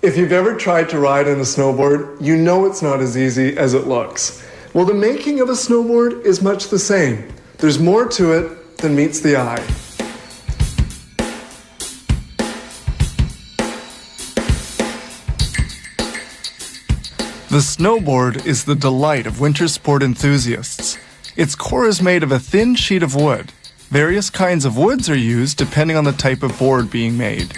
If you've ever tried to ride on a snowboard, you know it's not as easy as it looks. Well, the making of a snowboard is much the same. There's more to it than meets the eye. The snowboard is the delight of winter sport enthusiasts. Its core is made of a thin sheet of wood. Various kinds of woods are used depending on the type of board being made.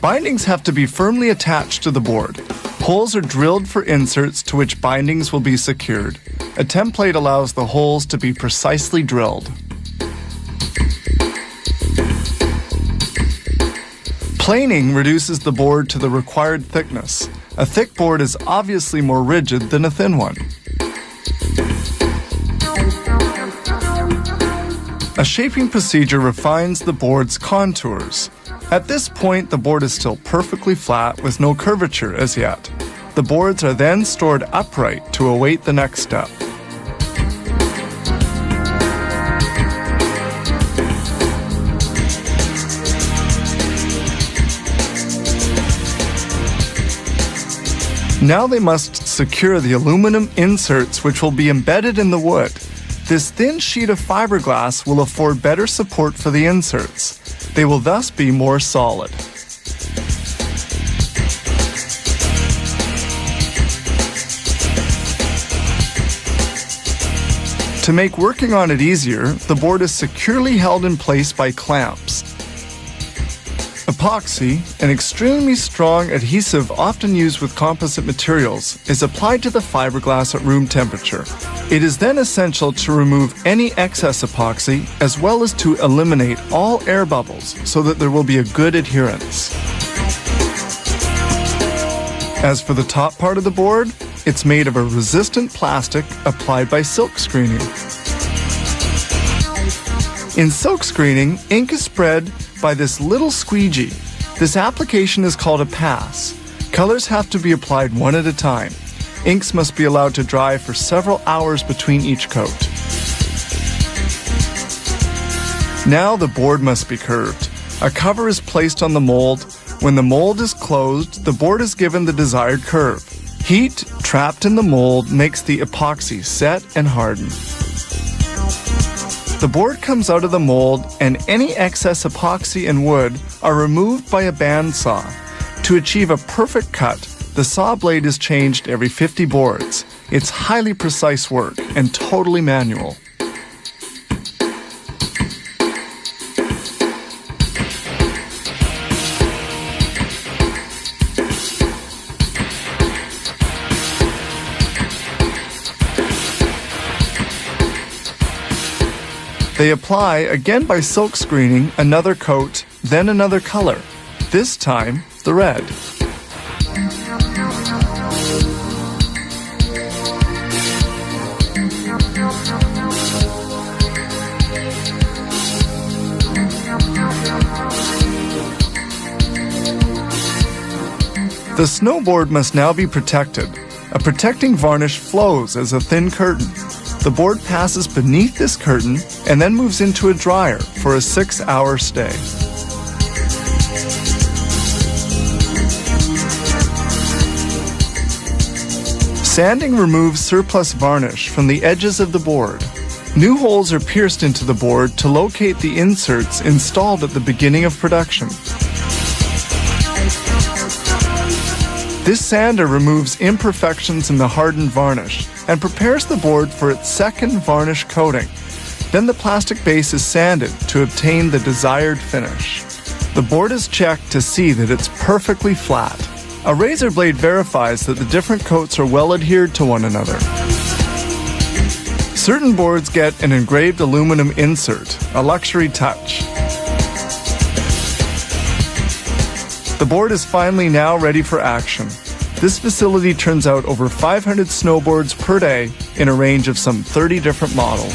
Bindings have to be firmly attached to the board. Holes are drilled for inserts to which bindings will be secured. A template allows the holes to be precisely drilled. Planing reduces the board to the required thickness. A thick board is obviously more rigid than a thin one. A shaping procedure refines the board's contours. At this point, the board is still perfectly flat with no curvature as yet. The boards are then stored upright to await the next step. Now they must secure the aluminum inserts which will be embedded in the wood. This thin sheet of fiberglass will afford better support for the inserts. They will thus be more solid. To make working on it easier, the board is securely held in place by clamps. Epoxy, an extremely strong adhesive often used with composite materials, is applied to the fiberglass at room temperature. It is then essential to remove any excess epoxy as well as to eliminate all air bubbles so that there will be a good adherence. As for the top part of the board, it's made of a resistant plastic applied by silk screening. In silk screening, ink is spread by this little squeegee. This application is called a pass. Colors have to be applied one at a time. Inks must be allowed to dry for several hours between each coat. Now the board must be curved. A cover is placed on the mold. When the mold is closed, the board is given the desired curve. Heat trapped in the mold makes the epoxy set and harden. The board comes out of the mold and any excess epoxy and wood are removed by a bandsaw. To achieve a perfect cut, the saw blade is changed every 50 boards. It's highly precise work and totally manual. They apply, again by silk screening, another coat, then another color. This time, the red. The snowboard must now be protected. A protecting varnish flows as a thin curtain. The board passes beneath this curtain and then moves into a dryer for a 6-hour stay. Sanding removes surplus varnish from the edges of the board. New holes are pierced into the board to locate the inserts installed at the beginning of production. This sander removes imperfections in the hardened varnish and prepares the board for its second varnish coating. Then the plastic base is sanded to obtain the desired finish. The board is checked to see that it's perfectly flat. A razor blade verifies that the different coats are well adhered to one another. Certain boards get an engraved aluminum insert, a luxury touch. The board is finally now ready for action. This facility turns out over 500 snowboards per day in a range of some 30 different models.